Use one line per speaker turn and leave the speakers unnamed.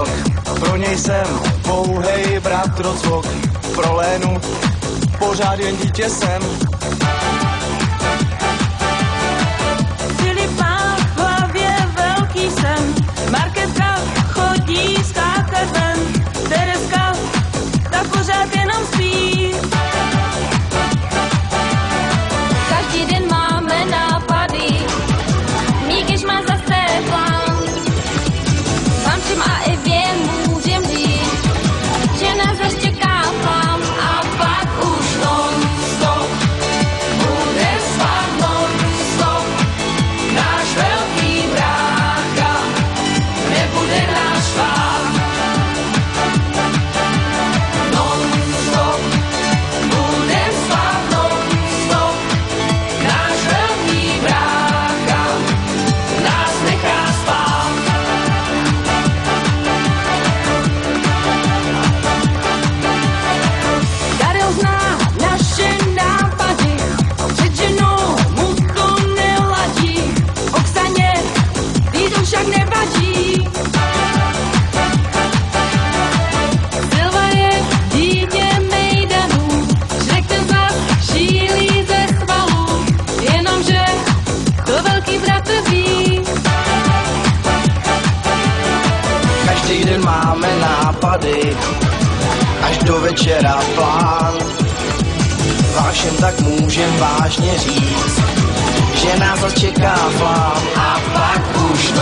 rok. Pro něj jsem pouhej bratrocvok. Pro Lénu pořád jen dítě jsem.
Filip má v hlavě velký sen. Markétka chodí skákat ven. Tereska ta pořád jenom spí.
Každý den máme nápady, Míkyš má zase plán. Vám všem a Evě můžem říct, že nás zas čeká plán. A pak už non-stop bude spát non-stop. Náš velký brácha nebude nás švát. Non-stop bude spát non-stop. Náš velký brácha nás nechá spát.
Karel zná naše nápady, před ženou mu to neladí. Oksaně jí to však nevadí. Silva je dítě mejdanů, Šrek ten zas šílí ze chvalu, jenomže to velký bratr ví.
Každý den máme nápady, až do večera plán. Vášem tak můžem vážně říct, že nás čeká plán. A pak už